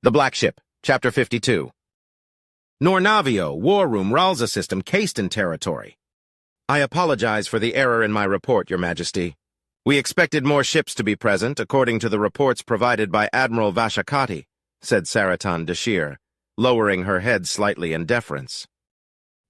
The Black Ship, Chapter 52. Nornavio, War Room, Ralza System, Kayston Territory. I apologize for the error in my report, Your Majesty. We expected more ships to be present, according to the reports provided by Admiral Vashakati, said Saratan Dashir, lowering her head slightly in deference.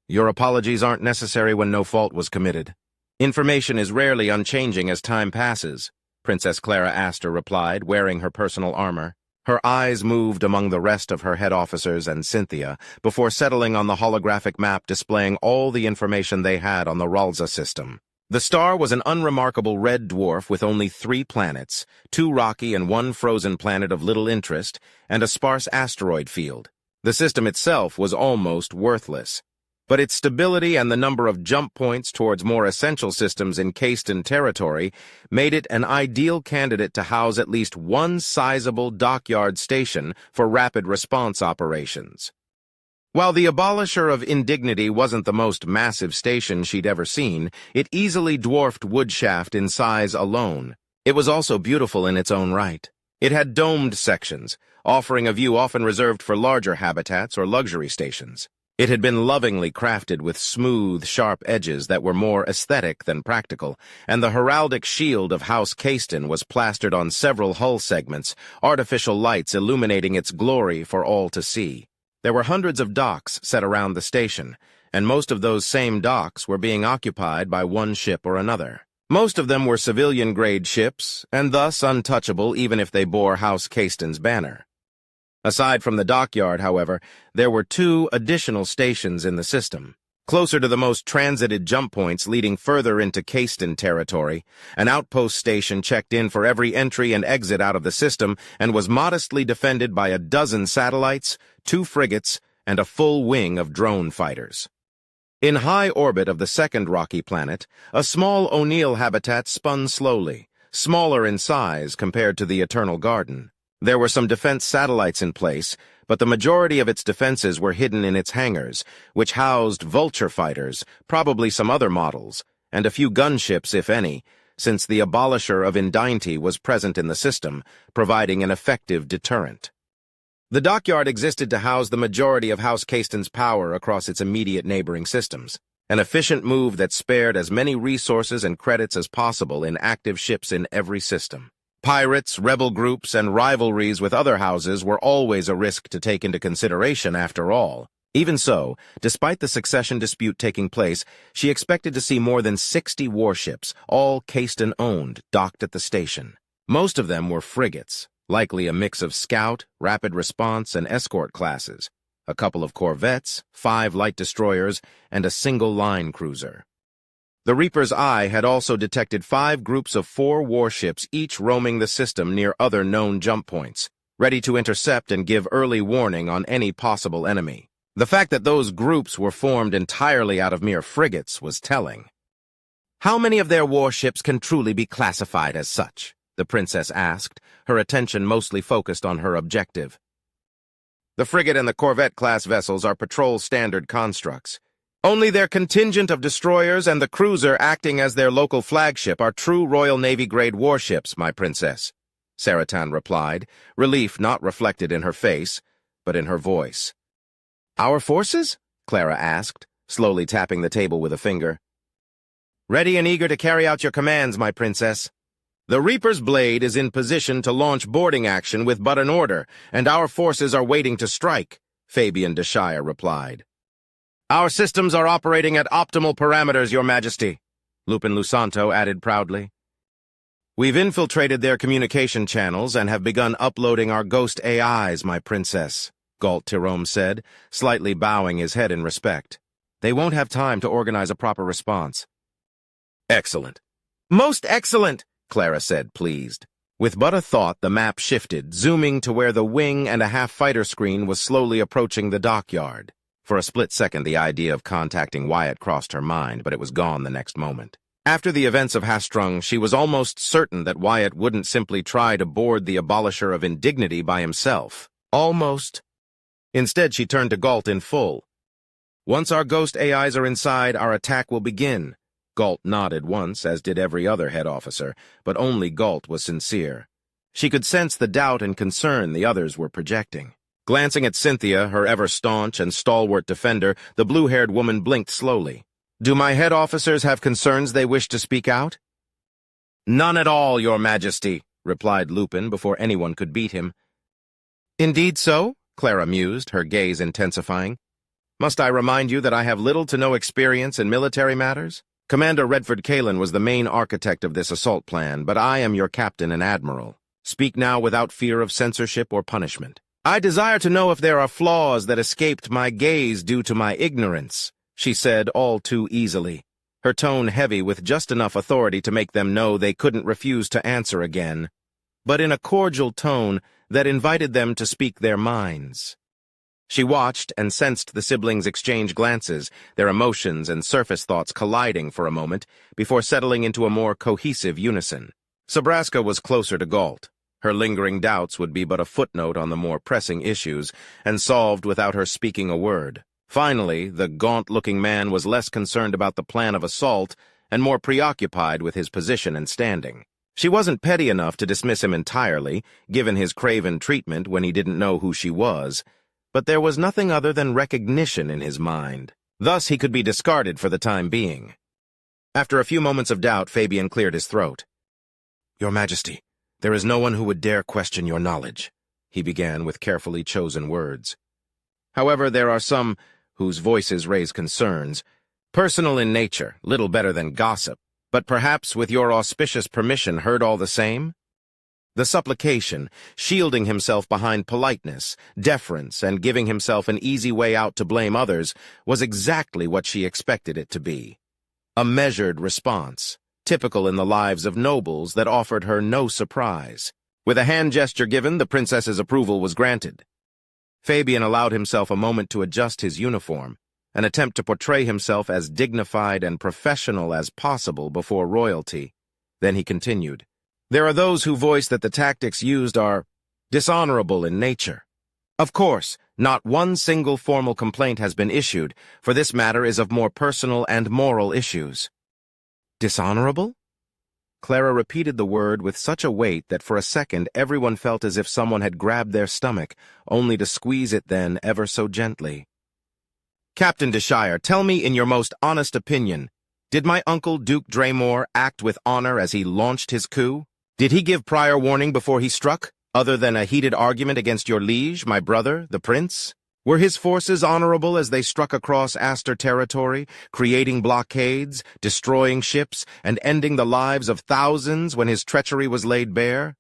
Your apologies aren't necessary when no fault was committed. Information is rarely unchanging as time passes, Princess Clara Astor replied, wearing her personal armor. Her eyes moved among the rest of her head officers and Cynthia before settling on the holographic map displaying all the information they had on the Ralza system. The star was an unremarkable red dwarf with only 3 planets, 2 rocky and 1 frozen planet of little interest, and a sparse asteroid field. The system itself was almost worthless, but its stability and the number of jump points towards more essential systems in Kayston Territory made it an ideal candidate to house at least one sizable dockyard station for rapid response operations. While the Abolisher of Indignity wasn't the most massive station she'd ever seen, it easily dwarfed Woodshaft in size alone. It was also beautiful in its own right. It had domed sections, offering a view often reserved for larger habitats or luxury stations. It had been lovingly crafted with smooth, sharp edges that were more aesthetic than practical, and the heraldic shield of House Kayston was plastered on several hull segments, artificial lights illuminating its glory for all to see. There were hundreds of docks set around the station, and most of those same docks were being occupied by one ship or another. Most of them were civilian-grade ships, and thus untouchable even if they bore House Kayston's banner. Aside from the dockyard, however, there were 2 additional stations in the system. Closer to the most transited jump points leading further into Kayston Territory, an outpost station checked in for every entry and exit out of the system and was modestly defended by a dozen satellites, 2 frigates, and a full wing of drone fighters. In high orbit of the second rocky planet, a small O'Neill habitat spun slowly, smaller in size compared to the Eternal Garden. There were some defense satellites in place, but the majority of its defenses were hidden in its hangars, which housed vulture fighters, probably some other models, and a few gunships, if any, since the Abolisher of Indignity was present in the system, providing an effective deterrent. The dockyard existed to house the majority of House Kayston's power across its immediate neighboring systems, an efficient move that spared as many resources and credits as possible in active ships in every system. Pirates, rebel groups, and rivalries with other houses were always a risk to take into consideration after all. Even so, despite the succession dispute taking place, she expected to see more than 60 warships, all Kayston-owned, docked at the station. Most of them were frigates, likely a mix of scout, rapid response, and escort classes, a couple of corvettes, 5 light destroyers, and a single line cruiser. The Reaper's eye had also detected 5 groups of 4 warships, each roaming the system near other known jump points, ready to intercept and give early warning on any possible enemy. The fact that those groups were formed entirely out of mere frigates was telling. How many of their warships can truly be classified as such? The princess asked, her attention mostly focused on her objective. The frigate and the corvette-class vessels are patrol-standard constructs. Only their contingent of destroyers and the cruiser acting as their local flagship are true Royal Navy-grade warships, my princess, Saratan replied, relief not reflected in her face, but in her voice. Our forces? Clara asked, slowly tapping the table with a finger. Ready and eager to carry out your commands, my princess. The Reaper's blade is in position to launch boarding action with but an order, and our forces are waiting to strike, Fabian de Shire replied. Our systems are operating at optimal parameters, Your Majesty, Lupin Lusanto added proudly. We've infiltrated their communication channels and have begun uploading our ghost AIs, my princess, Galt Tirome said, slightly bowing his head in respect. They won't have time to organize a proper response. Excellent. Most excellent, Clara said, pleased. With but a thought, the map shifted, zooming to where the wing and a half-fighter screen was slowly approaching the dockyard. For a split second, the idea of contacting Wyatt crossed her mind, but it was gone the next moment. After the events of Hastrung, she was almost certain that Wyatt wouldn't simply try to board the Abolisher of Indignity by himself. Almost. Instead, she turned to Galt in full. Once our ghost AIs are inside, our attack will begin. Galt nodded once, as did every other head officer, but only Galt was sincere. She could sense the doubt and concern the others were projecting. Glancing at Cynthia, her ever-staunch and stalwart defender, the blue-haired woman blinked slowly. "Do my head officers have concerns they wish to speak out?" "None at all, Your Majesty," replied Lupin before anyone could beat him. "Indeed so?" Clara mused, her gaze intensifying. "Must I remind you that I have little to no experience in military matters? Commander Redford Kalin was the main architect of this assault plan, but I am your captain and admiral. Speak now without fear of censorship or punishment. I desire to know if there are flaws that escaped my gaze due to my ignorance," she said all too easily, her tone heavy with just enough authority to make them know they couldn't refuse to answer again, but in a cordial tone that invited them to speak their minds. She watched and sensed the siblings exchange glances, their emotions and surface thoughts colliding for a moment before settling into a more cohesive unison. Sabraska was closer to Galt. Her lingering doubts would be but a footnote on the more pressing issues, and solved without her speaking a word. Finally, the gaunt-looking man was less concerned about the plan of assault and more preoccupied with his position and standing. She wasn't petty enough to dismiss him entirely, given his craven treatment when he didn't know who she was, but there was nothing other than recognition in his mind. Thus he could be discarded for the time being. After a few moments of doubt, Fabian cleared his throat. "Your Majesty, there is no one who would dare question your knowledge," he began with carefully chosen words. "However, there are some whose voices raise concerns, personal in nature, little better than gossip, but perhaps with your auspicious permission heard all the same?" The supplication, shielding himself behind politeness, deference, and giving himself an easy way out to blame others, was exactly what she expected it to be. A measured response, typical in the lives of nobles that offered her no surprise. With a hand gesture given, the princess's approval was granted. Fabian allowed himself a moment to adjust his uniform, an attempt to portray himself as dignified and professional as possible before royalty. Then he continued, "There are those who voice that the tactics used are dishonorable in nature. Of course, not one single formal complaint has been issued, for this matter is of more personal and moral issues." "Dishonorable?" Clara repeated the word with such a weight that for a second everyone felt as if someone had grabbed their stomach, only to squeeze it then ever so gently. "Captain de Shire, tell me in your most honest opinion, did my uncle Duke Draymore act with honor as he launched his coup? Did he give prior warning before he struck, other than a heated argument against your liege, my brother, the prince? Were his forces honorable as they struck across Aster territory, creating blockades, destroying ships, and ending the lives of thousands when his treachery was laid bare?"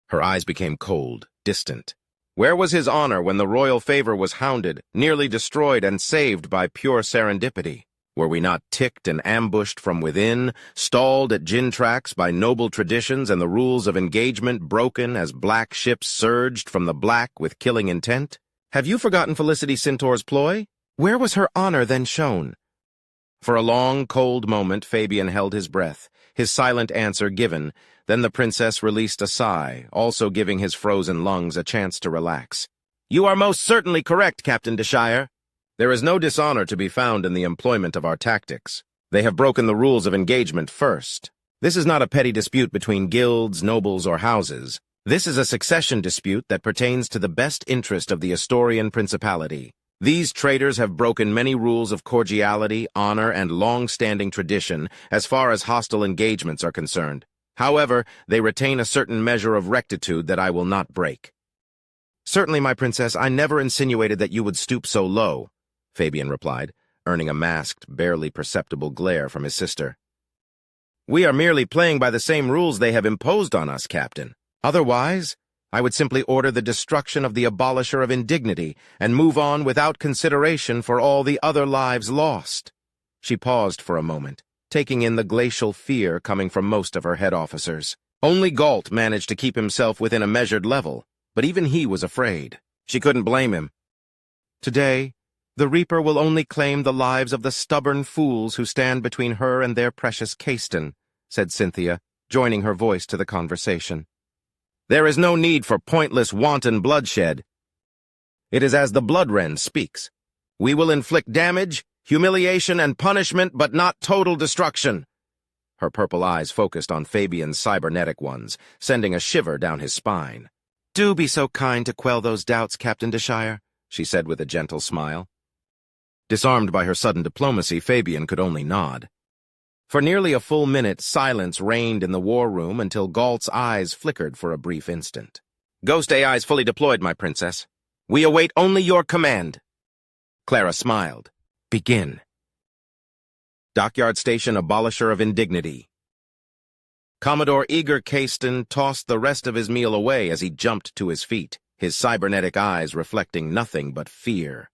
Her eyes became cold, distant. Where was his honor when the royal favor was hounded, nearly destroyed, and saved by pure serendipity? Were we not ticked and ambushed from within, stalled at gin tracks by noble traditions and the rules of engagement broken as black ships surged from the black with killing intent? Have you forgotten Felicity Centaur's ploy? Where was her honor then shown? For a long, cold moment, Fabian held his breath, his silent answer given. Then the princess released a sigh, also giving his frozen lungs a chance to relax. "You are most certainly correct, Captain de Shire. There is no dishonor to be found in the employment of our tactics. They have broken the rules of engagement first. This is not a petty dispute between guilds, nobles, or houses. This is a succession dispute that pertains to the best interest of the Astorian Principality. These traitors have broken many rules of cordiality, honor, and long-standing tradition as far as hostile engagements are concerned. However, they retain a certain measure of rectitude that I will not break." "Certainly, my princess, I never insinuated that you would stoop so low," Fabian replied, earning a masked, barely perceptible glare from his sister. "We are merely playing by the same rules they have imposed on us, Captain. Otherwise, I would simply order the destruction of the abolisher of indignity and move on without consideration for all the other lives lost." She paused for a moment, taking in the glacial fear coming from most of her head officers. Only Galt managed to keep himself within a measured level, but even he was afraid. She couldn't blame him. "Today, the Reaper will only claim the lives of the stubborn fools who stand between her and their precious Caiston," said Cynthia, joining her voice to the conversation. "There is no need for pointless, wanton bloodshed. It is as the Bloodwren speaks. We will inflict damage, humiliation, and punishment, but not total destruction." Her purple eyes focused on Fabian's cybernetic ones, sending a shiver down his spine. "Do be so kind to quell those doubts, Captain Deshire," she said with a gentle smile. Disarmed by her sudden diplomacy, Fabian could only nod. For nearly a full minute, silence reigned in the war room until Galt's eyes flickered for a brief instant. "Ghost AIs fully deployed, my princess. We await only your command." Clara smiled. "Begin." Dockyard Station Abolisher of Indignity. Commodore Igor Caiston tossed the rest of his meal away as he jumped to his feet, his cybernetic eyes reflecting nothing but fear.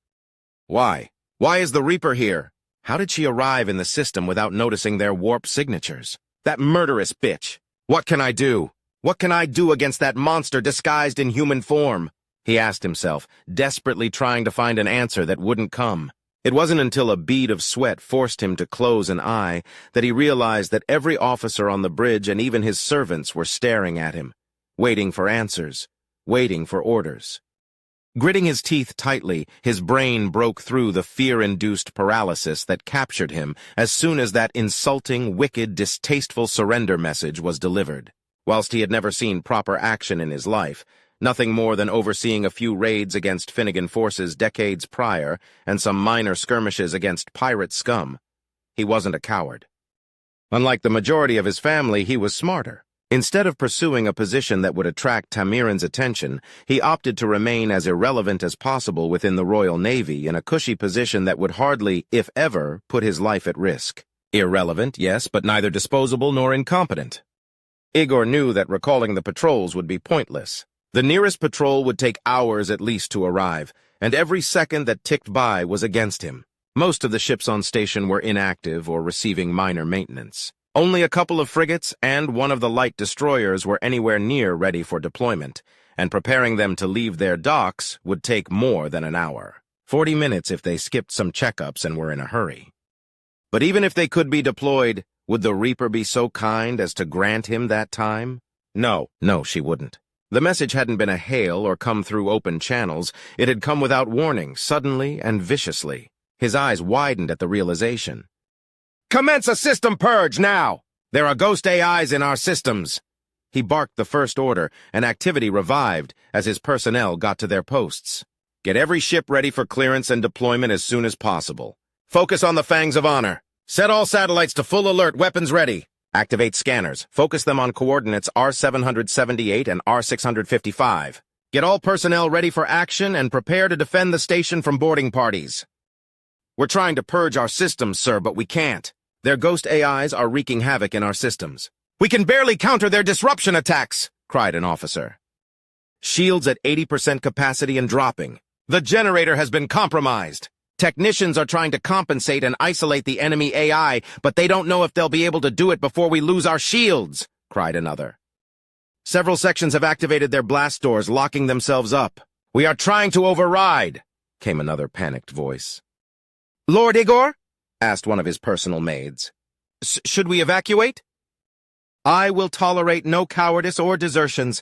Why? Why is the Reaper here? How did she arrive in the system without noticing their warp signatures? That murderous bitch! What can I do? What can I do against that monster disguised in human form? He asked himself, desperately trying to find an answer that wouldn't come. It wasn't until a bead of sweat forced him to close an eye that he realized that every officer on the bridge and even his servants were staring at him, waiting for answers, waiting for orders. Gritting his teeth tightly, his brain broke through the fear-induced paralysis that captured him as soon as that insulting, wicked, distasteful surrender message was delivered. Whilst he had never seen proper action in his life, nothing more than overseeing a few raids against Finnegan forces decades prior and some minor skirmishes against pirate scum, he wasn't a coward. Unlike the majority of his family, he was smarter. Instead of pursuing a position that would attract Tamirin's attention, he opted to remain as irrelevant as possible within the Royal Navy in a cushy position that would hardly, if ever, put his life at risk. Irrelevant, yes, but neither disposable nor incompetent. Igor knew that recalling the patrols would be pointless. The nearest patrol would take hours at least to arrive, and every second that ticked by was against him. Most of the ships on station were inactive or receiving minor maintenance. Only a couple of frigates and one of the light destroyers were anywhere near ready for deployment, and preparing them to leave their docks would take more than an hour. 40 minutes if they skipped some checkups and were in a hurry. But even if they could be deployed, would the Reaper be so kind as to grant him that time? No, she wouldn't. The message hadn't been a hail or come through open channels. It had come without warning, suddenly and viciously. His eyes widened at the realization. "Commence a system purge, now! There are ghost AIs in our systems!" He barked the first order, and activity revived as his personnel got to their posts. "Get every ship ready for clearance and deployment as soon as possible. Focus on the Fangs of Honor. Set all satellites to full alert, weapons ready. Activate scanners. Focus them on coordinates R778 and R655. Get all personnel ready for action and prepare to defend the station from boarding parties. We're trying to purge our systems, sir, but we can't. Their ghost AIs are wreaking havoc in our systems. We can barely counter their disruption attacks," cried an officer. "Shields at 80% capacity and dropping. The generator has been compromised. Technicians are trying to compensate and isolate the enemy AI, but they don't know if they'll be able to do it before we lose our shields," cried another. "Several sections have activated their blast doors, locking themselves up. We are trying to override," came another panicked voice. "Lord Igor?" asked one of his personal maids. "Should we evacuate?" "I will tolerate no cowardice or desertions.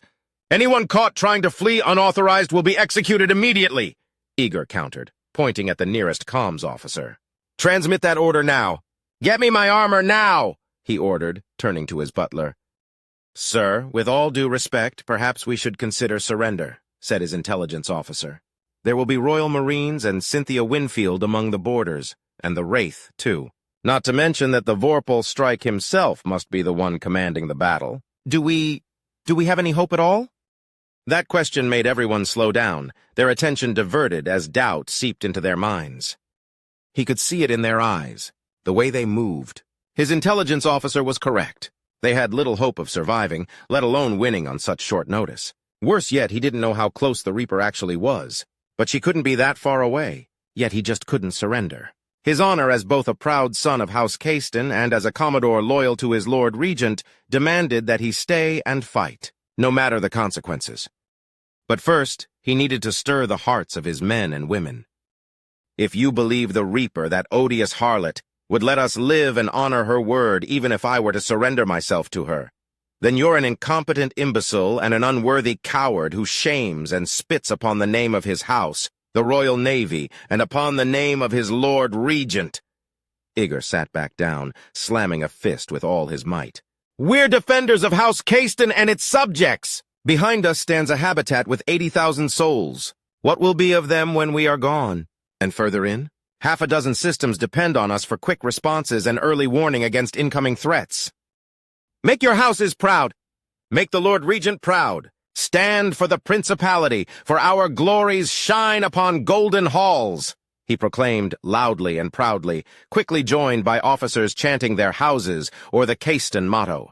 Anyone caught trying to flee unauthorized will be executed immediately," Igor countered, pointing at the nearest comms officer. "Transmit that order now. Get me my armor now," he ordered, turning to his butler. "Sir, with all due respect, perhaps we should consider surrender," said his intelligence officer. "There will be Royal Marines and Cynthia Winfield among the boarders, and the Wraith, too. Not to mention that the Vorpal Strike himself must be the one commanding the battle. Do we have any hope at all?" That question made everyone slow down, their attention diverted as doubt seeped into their minds. He could see it in their eyes, the way they moved. His intelligence officer was correct. They had little hope of surviving, let alone winning on such short notice. Worse yet, he didn't know how close the Reaper actually was. But she couldn't be that far away, yet he just couldn't surrender. His honor as both a proud son of House Caiston and as a Commodore loyal to his Lord Regent demanded that he stay and fight, no matter the consequences. But first, he needed to stir the hearts of his men and women. "If you believe the Reaper, that odious harlot, would let us live and honor her word even if I were to surrender myself to her, then you're an incompetent imbecile and an unworthy coward who shames and spits upon the name of his house, the Royal Navy, and upon the name of his Lord Regent." Igor sat back down, slamming a fist with all his might. "We're defenders of House Caiston and its subjects. Behind us stands a habitat with 80,000 souls. What will be of them when we are gone? And further in? Half a dozen systems depend on us for quick responses and early warning against incoming threats. Make your houses proud. Make the Lord Regent proud. Stand for the principality, for our glories shine upon golden halls, he proclaimed loudly and proudly, quickly joined by officers chanting their houses or the Caiston motto.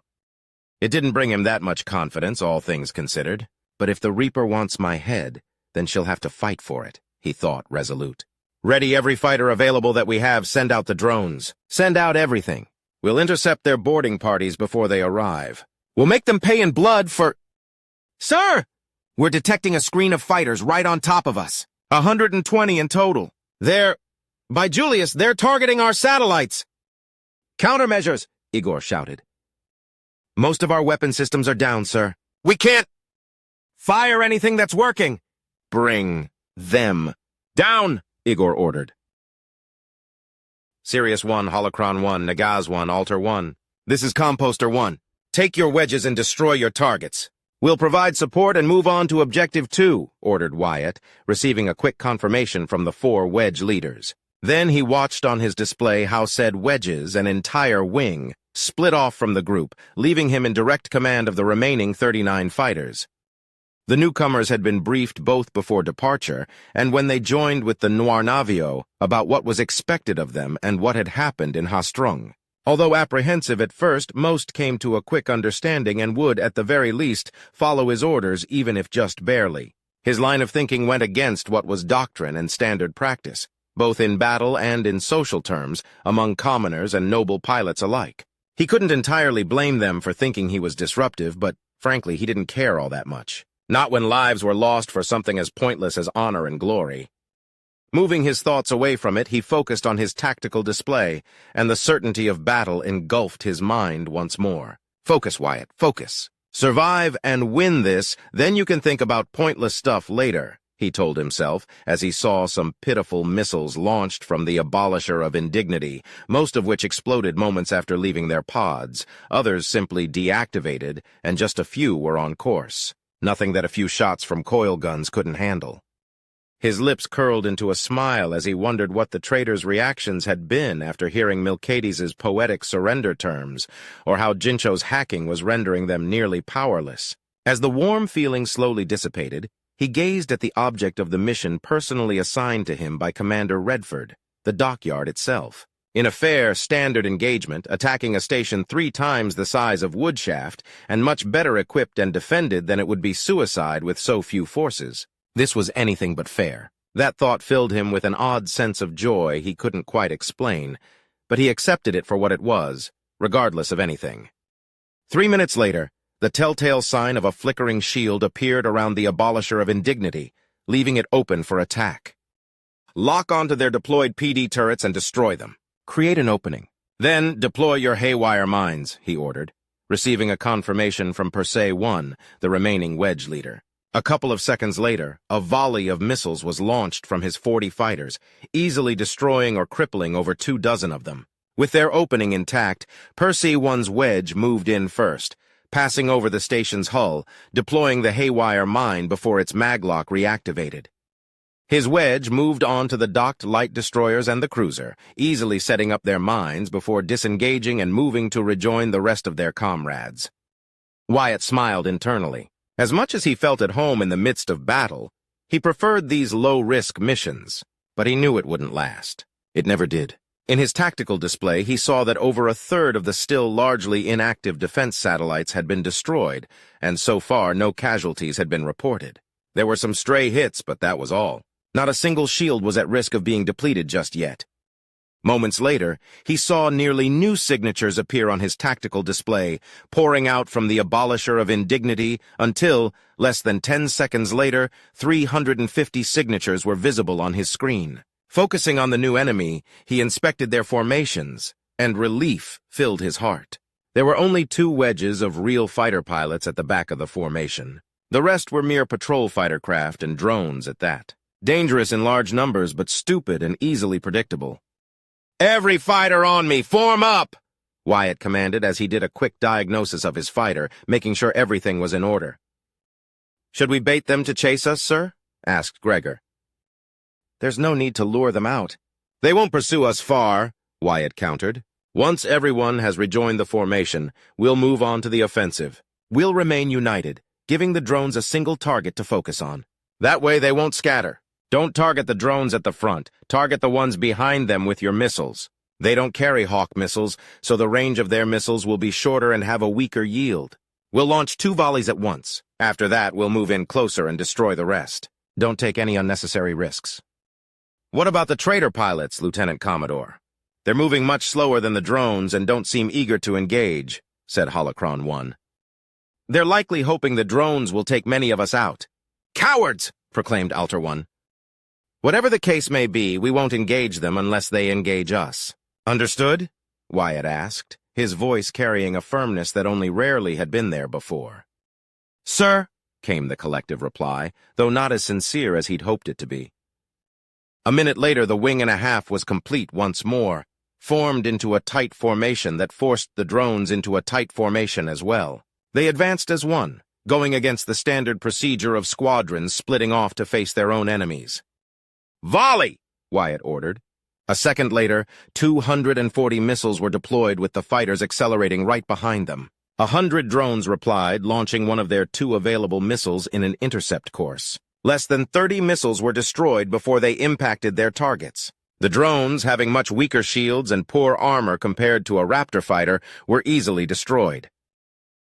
It didn't bring him that much confidence, all things considered. But if the Reaper wants my head, then she'll have to fight for it, he thought, resolute. Ready every fighter available that we have, send out the drones. Send out everything. We'll intercept their boarding parties before they arrive. We'll make them pay in blood for... Sir! We're detecting a screen of fighters right on top of us. 120 in total. By Julius, they're targeting our satellites. Countermeasures, Igor shouted. Most of our weapon systems are down, sir. We can't fire anything that's working. Bring them down, Igor ordered. Sirius 1, Holocron 1, Nagaz 1, Alter 1. This is Composter 1. Take your wedges and destroy your targets. We'll provide support and move on to Objective 2, ordered Wyatt, receiving a quick confirmation from the 4 wedge leaders. Then he watched on his display how said wedges, an entire wing, split off from the group, leaving him in direct command of the remaining 39 fighters. The newcomers had been briefed both before departure and when they joined with the Noir Navio about what was expected of them and what had happened in Hastrung. Although apprehensive at first, most came to a quick understanding and would, at the very least, follow his orders even if just barely. His line of thinking went against what was doctrine and standard practice, both in battle and in social terms, among commoners and noble pilots alike. He couldn't entirely blame them for thinking he was disruptive, but frankly he didn't care all that much. Not when lives were lost for something as pointless as honor and glory. Moving his thoughts away from it, he focused on his tactical display, and the certainty of battle engulfed his mind once more. Focus, Wyatt, focus. Survive and win this, then you can think about pointless stuff later, he told himself, as he saw some pitiful missiles launched from the Abolisher of Indignity, most of which exploded moments after leaving their pods, others simply deactivated, and just a few were on course. Nothing that a few shots from coil guns couldn't handle. His lips curled into a smile as he wondered what the traitors' reactions had been after hearing Milcades' poetic surrender terms, or how Jincho's hacking was rendering them nearly powerless. As the warm feeling slowly dissipated, he gazed at the object of the mission personally assigned to him by Commander Redford, the dockyard itself. In a fair, standard engagement, attacking a station 3 times the size of Woodshaft, and much better equipped and defended than it would be suicide with so few forces. This was anything but fair. That thought filled him with an odd sense of joy he couldn't quite explain, but he accepted it for what it was, regardless of anything. 3 minutes later, the telltale sign of a flickering shield appeared around the Abolisher of Indignity, leaving it open for attack. Lock onto their deployed PD turrets and destroy them. Create an opening. Then deploy your haywire mines, he ordered, receiving a confirmation from Persei 1, the remaining wedge leader. A couple of seconds later, a volley of missiles was launched from his 40 fighters, easily destroying or crippling over 24 of them. With their opening intact, Persei 1's wedge moved in first, passing over the station's hull, deploying the haywire mine before its maglock reactivated. His wedge moved on to the docked light destroyers and the cruiser, easily setting up their mines before disengaging and moving to rejoin the rest of their comrades. Wyatt smiled internally. As much as he felt at home in the midst of battle, he preferred these low-risk missions, but he knew it wouldn't last. It never did. In his tactical display, he saw that over a third of the still largely inactive defense satellites had been destroyed, and so far no casualties had been reported. There were some stray hits, but that was all. Not a single shield was at risk of being depleted just yet. Moments later, he saw nearly new signatures appear on his tactical display, pouring out from the Abolisher of Indignity until, less than 10 seconds later, 350 signatures were visible on his screen. Focusing on the new enemy, he inspected their formations, and relief filled his heart. There were only 2 wedges of real fighter pilots at the back of the formation. The rest were mere patrol fighter craft and drones at that. Dangerous in large numbers, but stupid and easily predictable. "Every fighter on me, form up!" Wyatt commanded as he did a quick diagnosis of his fighter, making sure everything was in order. Should we bait them to chase us, sir? Asked Gregor. There's no need to lure them out. They won't pursue us far, Wyatt countered. Once everyone has rejoined the formation, we'll move on to the offensive. We'll remain united, giving the drones a single target to focus on. That way they won't scatter. Don't target the drones at the front. Target the ones behind them with your missiles. They don't carry Hawk missiles, so the range of their missiles will be shorter and have a weaker yield. We'll launch 2 volleys at once. After that, we'll move in closer and destroy the rest. Don't take any unnecessary risks. What about the traitor pilots, Lieutenant Commodore? They're moving much slower than the drones and don't seem eager to engage, said Holocron 1. They're likely hoping the drones will take many of us out. Cowards! Proclaimed Alter 1. Whatever the case may be, we won't engage them unless they engage us. Understood? Wyatt asked, his voice carrying a firmness that only rarely had been there before. Sir, came the collective reply, though not as sincere as he'd hoped it to be. A minute later, the wing and a half was complete once more, formed into a tight formation that forced the drones into a tight formation as well. They advanced as one, going against the standard procedure of squadrons splitting off to face their own enemies. Volley! Wyatt ordered. A second later, 240 missiles were deployed with the fighters accelerating right behind them. 100 drones replied, launching one of their 2 available missiles in an intercept course. Less than 30 missiles were destroyed before they impacted their targets. The drones, having much weaker shields and poor armor compared to a Raptor fighter, were easily destroyed.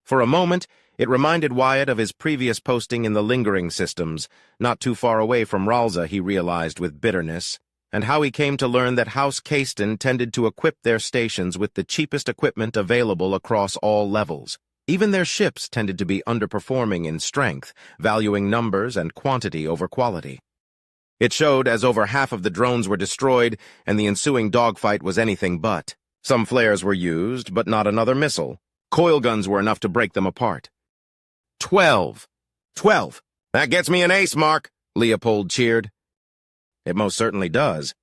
For a moment, it reminded Wyatt of his previous posting in the lingering systems, not too far away from Ralza, he realized with bitterness, and how he came to learn that House Caiston tended to equip their stations with the cheapest equipment available across all levels. Even their ships tended to be underperforming in strength, valuing numbers and quantity over quality. It showed as over half of the drones were destroyed, and the ensuing dogfight was anything but. Some flares were used, but not another missile. Coil guns were enough to break them apart. 12. 12. That gets me an ace mark, Leopold cheered. It most certainly does.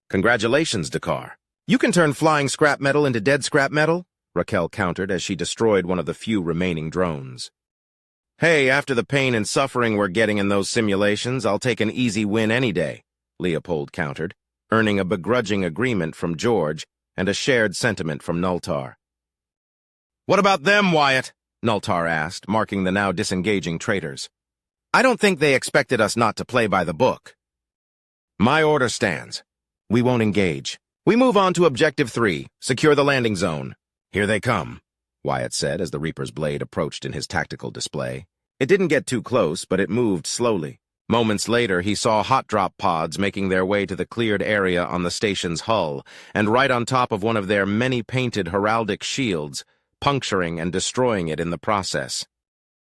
Congratulations, Dakar. You can turn flying scrap metal into dead scrap metal, Raquel countered as she destroyed one of the few remaining drones. Hey, after the pain and suffering we're getting in those simulations, I'll take an easy win any day, Leopold countered, earning a begrudging agreement from George and a shared sentiment from Nultar. What about them, Wyatt? Nultar asked, marking the now disengaging traitors. I don't think they expected us not to play by the book. My order stands. We won't engage. We move on to Objective 3, secure the landing zone. Here they come, Wyatt said as the Reaper's blade approached in his tactical display. It didn't get too close, but it moved slowly. Moments later, he saw hot drop pods making their way to the cleared area on the station's hull, and right on top of one of their many painted heraldic shields, puncturing and destroying it in the process.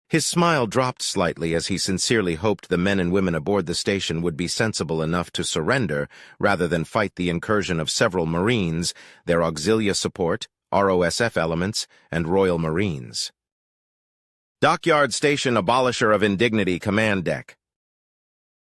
His smile dropped slightly as he sincerely hoped the men and women aboard the station would be sensible enough to surrender rather than fight the incursion of several Marines, their auxilia support, ROSF elements, and Royal Marines. Dockyard Station Abolisher of Indignity Command Deck.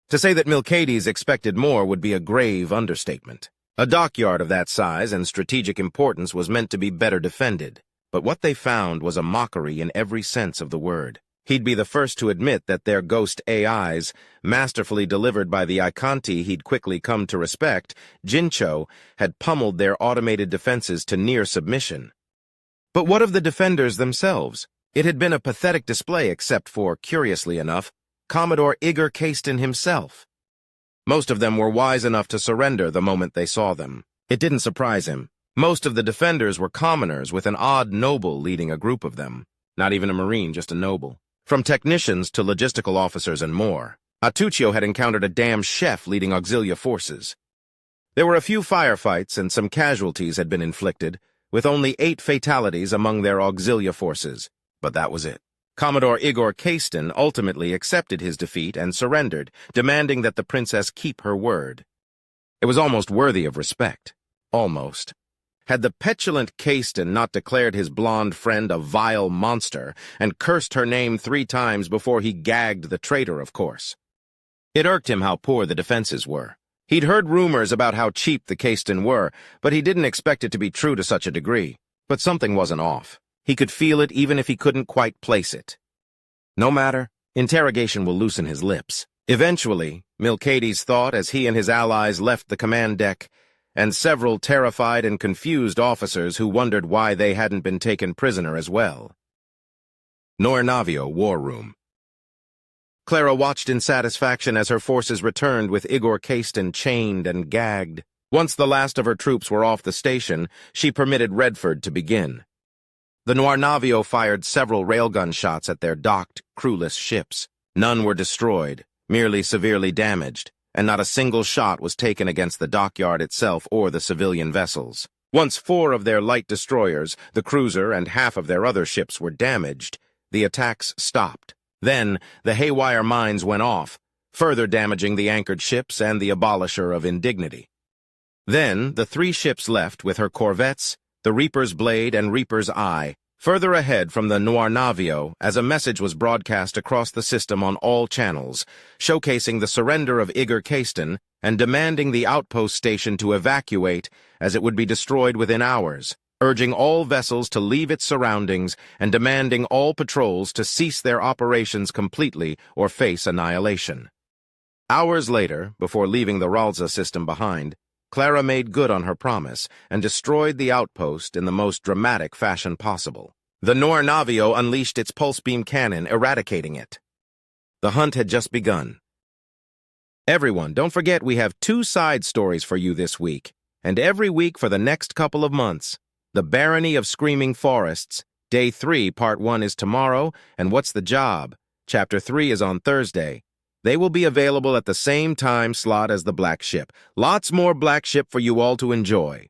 To say that Milcades expected more would be a grave understatement. A dockyard of that size and strategic importance was meant to be better defended. But what they found was a mockery in every sense of the word. He'd be the first to admit that their ghost AIs, masterfully delivered by the Icanti he'd quickly come to respect, Jincho, had pummeled their automated defenses to near submission. But what of the defenders themselves? It had been a pathetic display except for, curiously enough, Commodore Igor Caiston himself. Most of them were wise enough to surrender the moment they saw them. It didn't surprise him. Most of the defenders were commoners with an odd noble leading a group of them. Not even a Marine, just a noble. From technicians to logistical officers and more. Atuccio had encountered a damn chef leading auxilia forces. There were a few firefights and some casualties had been inflicted, with only 8 fatalities among their auxilia forces. But that was it. Commodore Igor Caiston ultimately accepted his defeat and surrendered, demanding that the princess keep her word. It was almost worthy of respect. Almost. Had the petulant Caiston not declared his blonde friend a vile monster and cursed her name 3 times before he gagged the traitor, of course. It irked him how poor the defenses were. He'd heard rumors about how cheap the Caiston were, but he didn't expect it to be true to such a degree. But something wasn't off. He could feel it even if he couldn't quite place it. No matter, Interrogation will loosen his lips. Eventually, Milcades thought as he and his allies left the command deck, and several terrified and confused officers who wondered why they hadn't been taken prisoner as well. Navio War Room. Clara watched in satisfaction as her forces returned with Igor Kasten chained and gagged. Once the last of her troops were off the station, she permitted Redford to begin. The Navio fired several railgun shots at their docked, crewless ships. None were destroyed, merely severely damaged, and not a single shot was taken against the dockyard itself or the civilian vessels. Once 4 of their light destroyers, the cruiser, and half of their other ships were damaged, the attacks stopped. Then, the haywire mines went off, further damaging the anchored ships and the abolisher of indignity. Then, the 3 ships left with her corvettes, the Reaper's Blade and Reaper's Eye, further ahead from the Navio as a message was broadcast across the system on all channels, showcasing the surrender of Igor Kasten and demanding the outpost station to evacuate as it would be destroyed within hours, urging all vessels to leave its surroundings and demanding all patrols to cease their operations completely or face annihilation. Hours later, before leaving the Ralza system behind, Clara made good on her promise and destroyed the outpost in the most dramatic fashion possible. The Navio unleashed its pulse beam cannon, eradicating it. The hunt had just begun. Everyone, don't forget we have 2 side stories for you this week, and every week for the next couple of months. The Barony of Screaming Forests, Day 3, Part 1 is tomorrow, and What's the Job? Chapter 3 is on Thursday. They will be available at the same time slot as the Black Ship. Lots more Black Ship for you all to enjoy.